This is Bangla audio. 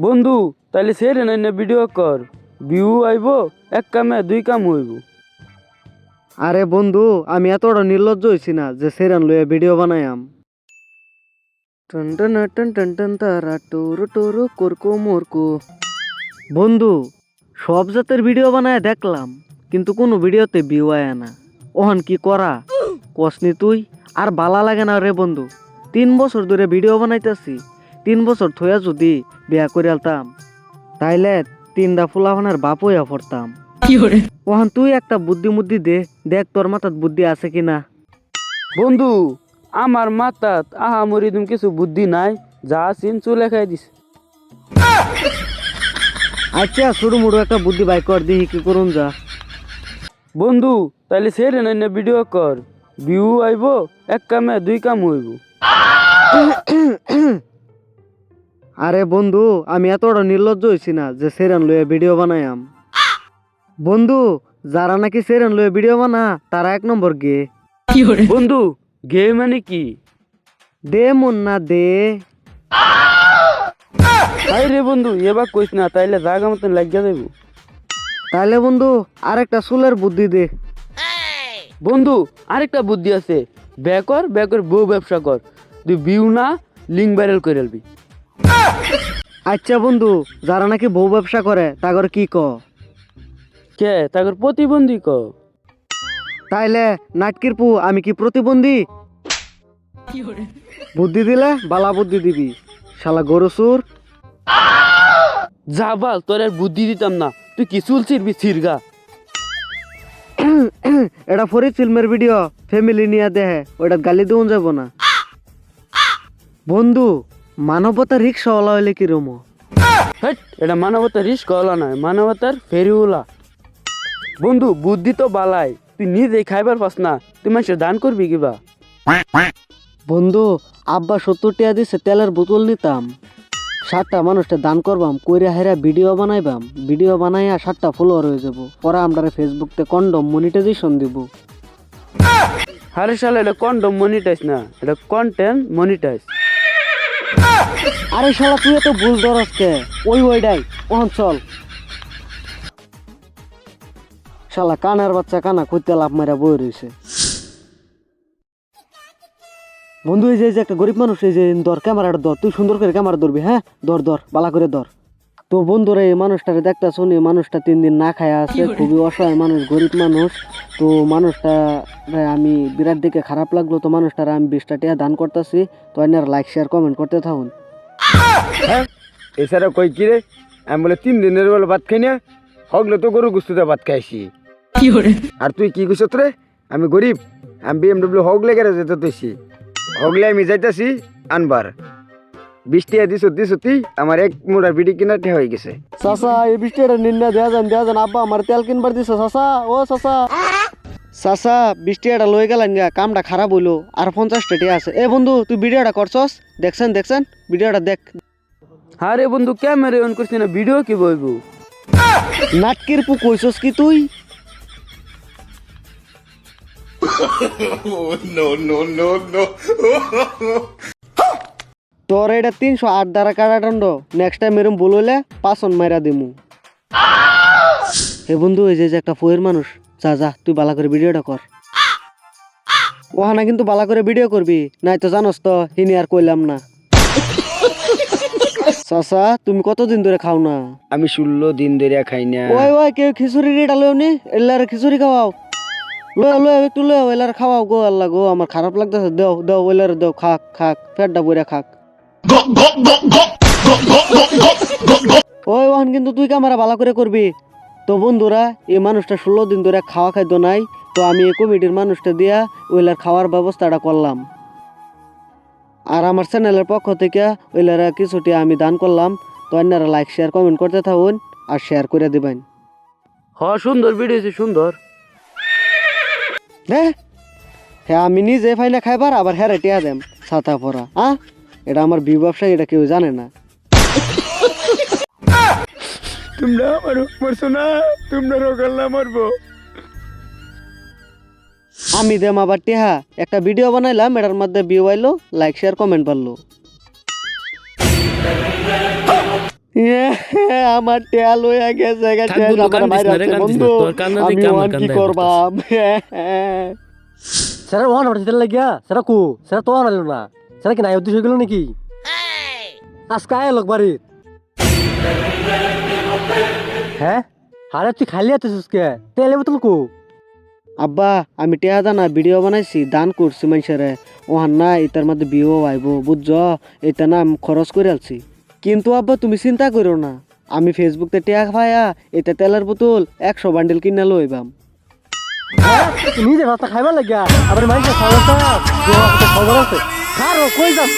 বন্ধু তাইলে সেরে নাই না ভিডিও কর, ভিউ আইব, এক কামে দুই কাম হইব। আরে বন্ধু, আমি এতটা নির্লজ্জ হইছি না যে সেরান লইয়া ভিডিও বানায়াম। টন টন টন টন টন তারা টোরো টোরো কোরকো মোরকো। বন্ধু, সব জাতের ভিডিও বানায় দেখলাম, কিন্তু কোনো ভিডিওতে ভিউ আয় না। ওহন কি করা কসনি তুই? আর বালা লাগে না রে বন্ধু। 3 বছর ধরে ভিডিও বানাইতেছি, 3 বছর থইয়া যদি বিয়া করে আলতাম তাইলে 3টা ফুলাফানের বাপ হইয়া পড়তাম। ওহন তুই একটা বুদ্ধি দে, দেখ তোর মাথাত বুদ্ধি আছে কিনা। বন্ধু আমার মাথাত আহামরি তুমি কিছু বুদ্ধি নাই, যা সিন চুলে খাই দিস। আচ্ছা ছোট মোটো একটা বুদ্ধি বাই কর, দেখি কি করুন যা। বন্ধু তাইলে সেরে নাই না ভিডিও কর, ভিউ আইব, এক কামে দুই কাম হইব। আরে বন্ধু, আমি এতটা নির্লজ্জ হইছি না যে সেরান লইয়া ভিডিও বানায়াম। বন্ধু, যারা নাকি সেরান লইয়া ভিডিও বানা তারা 1 নম্বর গে। বন্ধু গে মানে কি? দে মন না দে। তাই রে বন্ধু এবার কইস না, তাইলে জাগা মতন লাগিয়া যাইব। তাহলে বন্ধু আরেকটা চুলের বুদ্ধি দে। বন্ধু আরেকটা বুদ্ধি আছে, বেকর বউ ব্যবসা কর, তুই ভিউ না লিঙ্ক ভাইরাল করে আলবি। আচ্ছা বন্ধু, যারা নাকি বউ ব্যবসা করে তাগর কি ক? কে তাকর প্রতিবন্ধী ক? তাইলে নাটকির পু আমি কি প্রতিবন্ধী? বুদ্ধি দিলে বালা বুদ্ধি দিবি, শালা গরু সুর। যা বাল, তোর আর বুদ্ধি দিতাম না, তুই কি চুল ছিড়বি ছিড়গা। এটা ফরিদ ফিল্মের ভিডিও, ফ্যামিলি নিয়ে দেহে, ওইটা গালি দেউন যাব না। বন্ধু, মানবতা রিক্সাওয়ালা হইলে কি রম? হেট, এটা মানবতার রিস্ক হলা নয়, মানবতার ফেরিওলা। বন্ধু বুদ্ধি তো বালাই, তুই নিজেই খাইবার পাস না, তুই মানুষের দান করবি কিবা। বন্ধু, আব্বা 70 টাকা দিছে তেলের বোতল নিতাম, 7টা মানুষটা দান করবাম, কইরা হেরা ভিডিও বানাইবাম, ভিডিও বানাইয়া 7টা ফলোয়ার হয়ে যাব, পরে আমরা ফেসবুকতে কন্ডম মনিটাইজেশন দিব। আরে শালা এটা কন্ডম মনিটাইজ না, এটা কন্টেন্ট মনিটাইজ। আরে শালা তুই এত ভুল ধরস কে? ওইডাই ওহন চল। শালা কানার বাচ্চা কানা কইতে লাভ মারা বই রইছে। বন্ধু এই যে একটা গরিব মানুষ, এই যে ধর ক্যামেরাটা ধর, তুই সুন্দর করে ক্যামেরা ধরবি, হ্যাঁ ধর ধর বালা করে ধর। তো বন্ধুরা এই মানুষটারে দেখতা শুনি, মানুষটা 3 দিন না খায়া আছে, খুবই অসহায় মানুষ, গরিব মানুষ। তো মানুষটা আমি বিরাট দেখে খারাপ লাগলো, তো মানুষটারে আমি 20টা টাকা দান করতেছি। তো আপনারা লাইক শেয়ার কমেন্ট করতে থাকুন। হ্যাঁ এছাড়া কই কি রে, আমি বলে 3 দিনের বেলা ভাত খাই না, হগলে তো গরু গুস্তুতে ভাত খাইছি। আর তুই কি কইছ রে? আমি গরিব, আমি BMW হগলে গেরে যেতে তুইছি, হগলে আমি যাইতাছি আনবার। 20 টাকা দিছ তুই, আমার 1 মুড়ার বিড়ি কিনাতে হয়ে গেছে। চাচা এই 20 টাকা নিন্না দেয়া যান আব্বা আমার তেল কিনবার দিছে। চাচা ও চাচা, চাচা 20 টাকাটা লই গেলেন গা, কামটা খারাপ হইলো, আর 50 টাকা আছে। এ বন্ধু তুই ভিডিওটা করছস, দেখছেন ভিডিওটা দেখ। আরে বন্ধু ক্যামেরা অন করছি না, ভিডিও কি বইব? নাটকির পু কইছস কি তুই? তোর এটা 308 দ্বারা কাটাদণ্ড, নেক্সট টাইম এরম ভুল হইলে 5 মাইরা দিমু। হে বন্ধু, এই যে একটা ফয়ের মানুষ, যা তুই বালা করে ভিডিওটা কর। ওহানা কিন্তু বালা করে ভিডিও করবি, নাই তো জানোস তো হিনি আর কইলাম না। চাচা তুমি কতদিন ধরে খাও না? আমি 16 দিন ধরে খাই না। ওই কেউ খিচুড়ি রেটা লও নি, এল্লার খিচুড়ি খাওয়াও, লও একটু লও, এল্লার খাওয়াও গো। আল্লাহ গো আমার খারাপ লাগতেছে, দেও এল্লার দেও, খাক পেটটা বইরা খাক। ওই ওহান কিন্তু তুই ক্যামেরা ভালো করে করবি। তো বন্ধুরা, এই মানুষটা 16 দিন ধরে খাওয়া খাদ্য নাই, তো আমি এই কমিটির মানুষটা দিয়া ওইলার খাওয়ার ব্যবস্থাটা করলাম। আর আমার চ্যানেলের পক্ষ থেকে ওইলারা কিছুটি আমি দান করলাম। তো আপনারা লাইক শেয়ার কমেন্ট করতে থাকুন আর শেয়ার করে দিবেন। সুন্দর ভিডিও হয়েছে, সুন্দর। হ্যাঁ আমি নিজে ফাইনা খাইবার, আবার হ্যাঁ টিয়া দেম ছাতা পরা। এটা আমার বি ব্যবসা, এটা কেউ জানে না। তোমরা আমার মারছো না, তোমরা রোগাল্লা মারবো। আমি দেম আবার টিহা, একটা ভিডিও বানাইলাম, এটার মধ্যে ভিউ আইলো, লাইক শেয়ার কমেন্ট পারলো। আমার টেয়া লইয়া গেছে থাক বন্ধু, কান্দিস না রে, কান্দিস না। তোর কান্না আমি দেখে আমার ওয়ান কি কান্দাই করবাম সেরা ওয়ান ওটা দিতে লাগিয়া সেরা কো সেরা তো আনালো না সেরা কি নাই উদ্দেশ্য হয়ে গেল নাকি আজকে আয় লোক বাড়ি হ্যাঁ আরে তুই খালি আছিস কে তেলে বোতল কো আব্বা আমি টেয়া দানা ভিডিও বানাইছি দান করছি মানুষেরে ওহান না এটার মধ্যে বিয়েও আইব বুঝছ এটা না আমি খরচ করে আলছি কিন্তু আব্বা তুমি চিন্তা করো না আমি ফেসবুকতে টেয়া খাইয়া এটা তেলের বোতল 100 বান্ডেল কিনা লইবাম নিজে ভাতটা খাইবার লাগিয়া আবার মানুষের খবর আছে খবর আছে খারো কই যাস